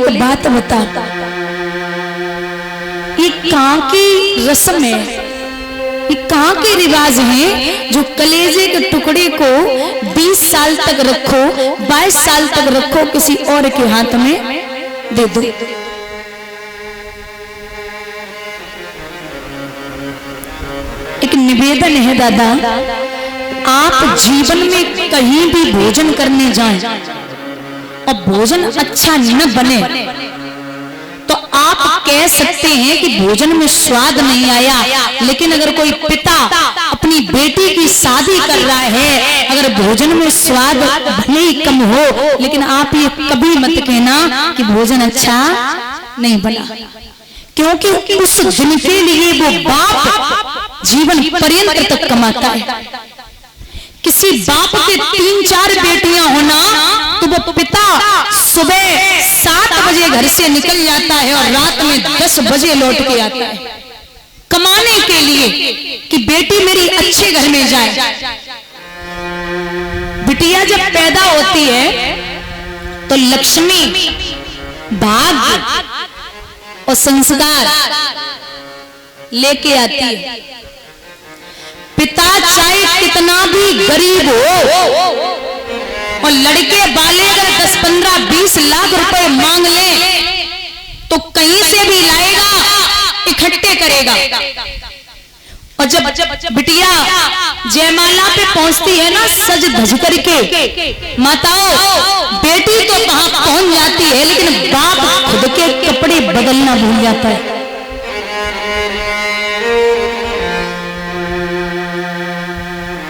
एक बात बता, ये कहाँ की रस्म है, ये कहाँ के रिवाज हैं जो कलेजे के टुकड़े को 20 साल तक रखो, 22 साल तक रखो, किसी और के हाथ में दे दो। एक निवेदन है दादा, आप जीवन में कहीं भी भोजन करने जाएं और भोजन अच्छा न बने तो आप कह सकते हैं कि भोजन में स्वाद नहीं आया, लेकिन अगर कोई पिता अपनी बेटी की शादी कर रहा है, अगर भोजन में स्वाद भले ही कम हो, लेकिन आप ये कभी मत कहना कि भोजन अच्छा नहीं बना, क्योंकि उस दिन के लिए वो बाप जीवन पर्यंत तक कमाता है। किसी बाप के 3-4 बेटियां होना तो वो पिता सुबह 7 बजे घर से निकल जाता है और रात में 10 बजे लौट के आता है कमाने के लिए कि बेटी मेरी अच्छे घर में जाए। बिटिया जब पैदा होती है तो लक्ष्मी, भाग्य और संस्कार लेके आती है। पिता चाहे कितना भी गरीब हो और लड़के वाले अगर 10, 15, 20 लाख रुपए मांग ले तो कहीं से भी लाएगा, इकट्ठे करेगा। और जब बिटिया जयमाला पे पहुंचती है ना सज धज करके, माताओं बेटी तो वहां पहुंच जाती है, लेकिन बाप खुद के कपड़े बदलना भूल जाता है।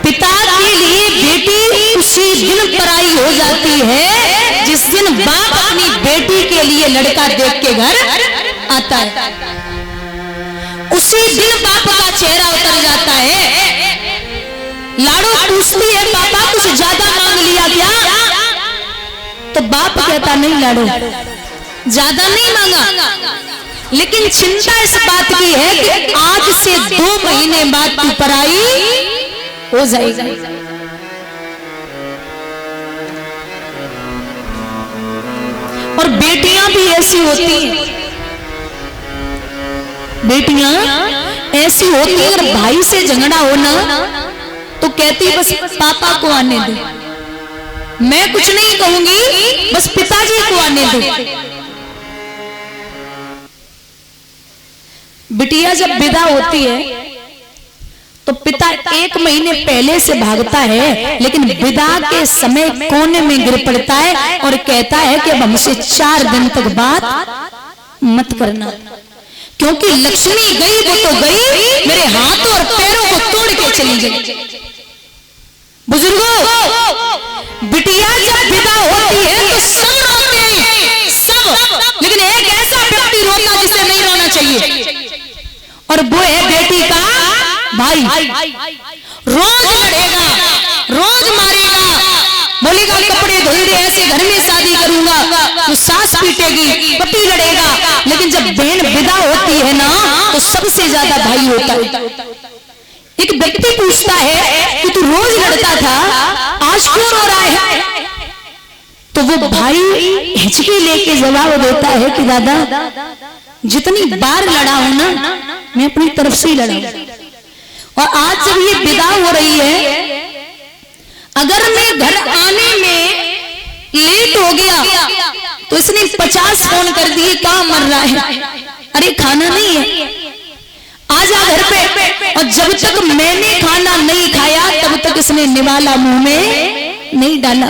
पिता के लिए बेटी उसी दिन पराई हो जाती है जिस दिन बाप अपनी बेटी के लिए लड़का देख के घर आता है। उसी दिन बाप का चेहरा उतर जाता है। लाडो पूछती है पापा कुछ ज्यादा मांग लिया क्या? तो बाप कहता नहीं लाडो ज्यादा नहीं मांगा, लेकिन चिंता इस बात की है कि आज से 2 महीने बाद तू पराई हो जाएगी। और बेटियां भी ऐसी होती हैं, बेटियां ऐसी होती हैं, अगर भाई से झगड़ा हो ना तो कहती बस पापा को आने दो, मैं कुछ नहीं कहूंगी, बस पिताजी को आने दो। बिटिया जब विदा होती है तो पिता 1 महीने पहले से भागता है, लेकिन विदा के समय कोने में गिर पड़ता है और कहता है कि अब हमसे 4 दिन तक बात मत करना, क्योंकि लक्ष्मी गई वो तो गई, मेरे हाथों और पैरों को तोड़ के चली गई। बुजुर्गों, बिटिया जब विदा होती है तो सब रोते हैं, सब, लेकिन एक ऐसा व्यक्ति रोता जिसे नहीं रोना चाहिए, और वो है बेटी का भाई। रोज लड़ेगा, रोज मारेगा, बोलेगा कपड़े धुल दे, ऐसे घर में शादी करूंगा, तो सास पीटेगी, पति लड़ेगा। लेकिन जब बहन विदा होती है ना तो सबसे ज्यादा भाई होता है। एक व्यक्ति पूछता है कि तू रोज लड़ता था, आज क्यों रो रहा है? तो वो भाई हिचकी लेके जवाब देता है कि दादा जितनी बार लड़ा हूं ना मैं अपनी तरफ से ही लड़ा, और आज जब ये विदा हो रही है, अगर मैं घर आने में लेट हो गया तो इसने 50 फोन कर दिए, कहाँ मर रहा है, अरे खाना नहीं है, आजा घर पे। और जब तक मैंने खाना नहीं खाया तब तक इसने निवाला मुंह में नहीं डाला।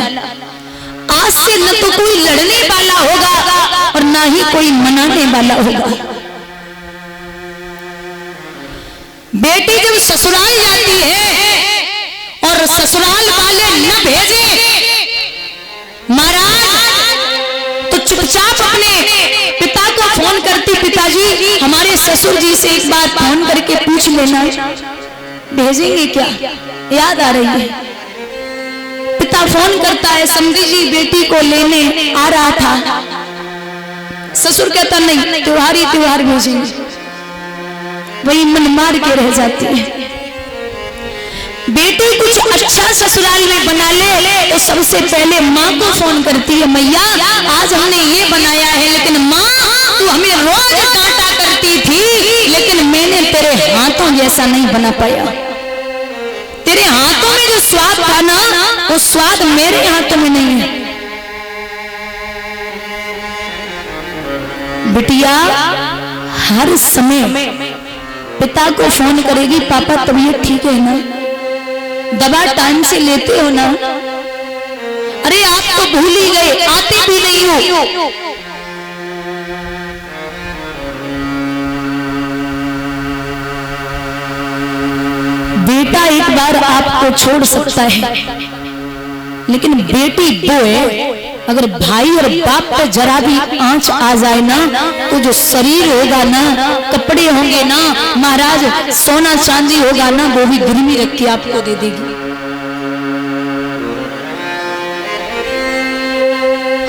आज से न तो कोई लड़ने वाला होगा और ना ही कोई मनाने वाला होगा। बेटी जब ससुराल जाती है और ससुराल वाले न भेजे महाराज तो चुपचाप अपने पिता को फोन करती, पिताजी हमारे ससुर जी से एक बार फोन करके पूछ लेना, भेजेंगे क्या, याद आ रही है। पिता फोन करता है, समझी जी बेटी को लेने आ रहा था। ससुर कहता नहीं, त्योहार भेजेंगे। वही मन मार के रह जाती है। बेटी कुछ अच्छा ससुराल में बना ले तो सबसे पहले माँ को फोन करती है, मैया आज हमने ये बनाया है, लेकिन माँ तू हमें रोज डांटा करती थी, लेकिन मैंने तेरे हाथों जैसा नहीं बना पाया। तेरे हाथों में जो स्वाद था ना, वो स्वाद मेरे हाथों में नहीं है। बिटिया हर समय पिता को फोन करेगी, पापा तबीयत ठीक है ना, दवा टाइम से लेते हो ना, अरे आप तो भूल ही गए, आते भी नहीं हो। बेटा एक बार आपको छोड़ सकता है, लेकिन बेटी वो है, अगर भाई और बाप पे जरा भी आंच आ जाए ना, तो जो शरीर होगा ना, कपड़े होंगे ना, महाराज सोना चांदी होगा ना, वो भी गिरवी रख के आपको दे देगी।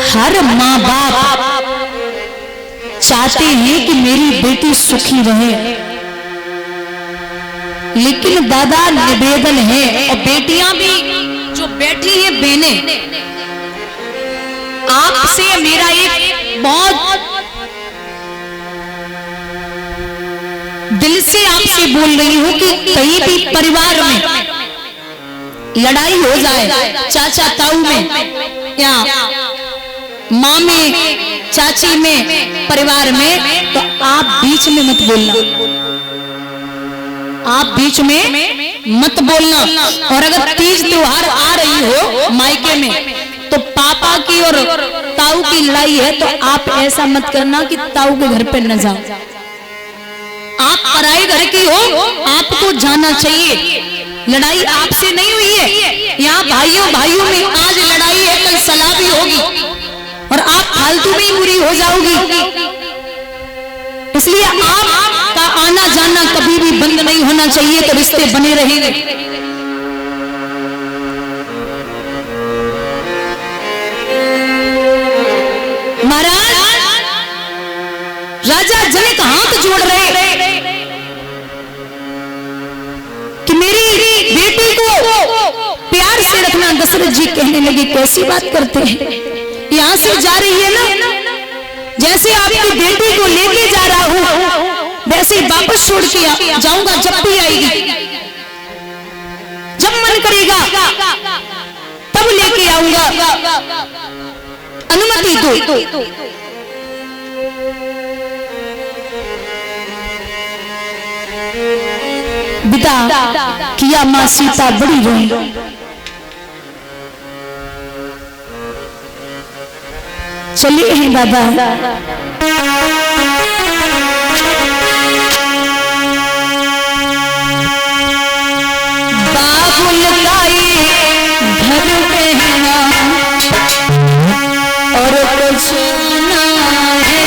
हर माँ बाप चाहते हैं कि मेरी बेटी सुखी रहे, लेकिन दादा निवेदन है, और बेटियां भी जो बैठी हैं बहनें, आपसे मेरा एक बहुत दिल से आपसे बोल रही हूं कि कहीं भी परिवार में लड़ाई हो जाए, चाचा ताऊ में या माँ में, चाची में, परिवार में, तो आप बीच में मत बोलना, आप बीच में मत बोलना। और अगर तीज त्योहार आ रही हो मायके में, तो पापा की और ताऊ की लड़ाई है, तो आप ऐसा मत करना कि ताऊ के घर पे न जाओ। आप पराई घर की हो, आपको जाना चाहिए। लड़ाई आपसे नहीं हुई है, यहाँ भाइयों भाइयों में आज लड़ाई है, कल सलाह भी होगी और आप फालतू में ही बुरी हो जाओगी। इसलिए आपका आना जाना कभी भी बंद नहीं होना चाहिए, तो रिश्ते बने रहेंगे। महाराज राजा जनक हाथ जोड़ रहे कि मेरी बेटी को प्यार से रखना। दशरथ जी कहने लगे, कैसी बात करते हैं, यहां से जा रही है ना, जैसे आपकी बेटी को लेके जा रहा हूं वैसे ही वापस छोड़ के जाऊंगा, जब भी आएगी, जब मन करेगा तब लेके आऊंगा, अनुमति दो। बिता किया मां सीता बड़ी रोई, चलिए हैं दादा। बाबुल गाई घर में है और कुछ ना है,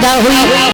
विदा हुई।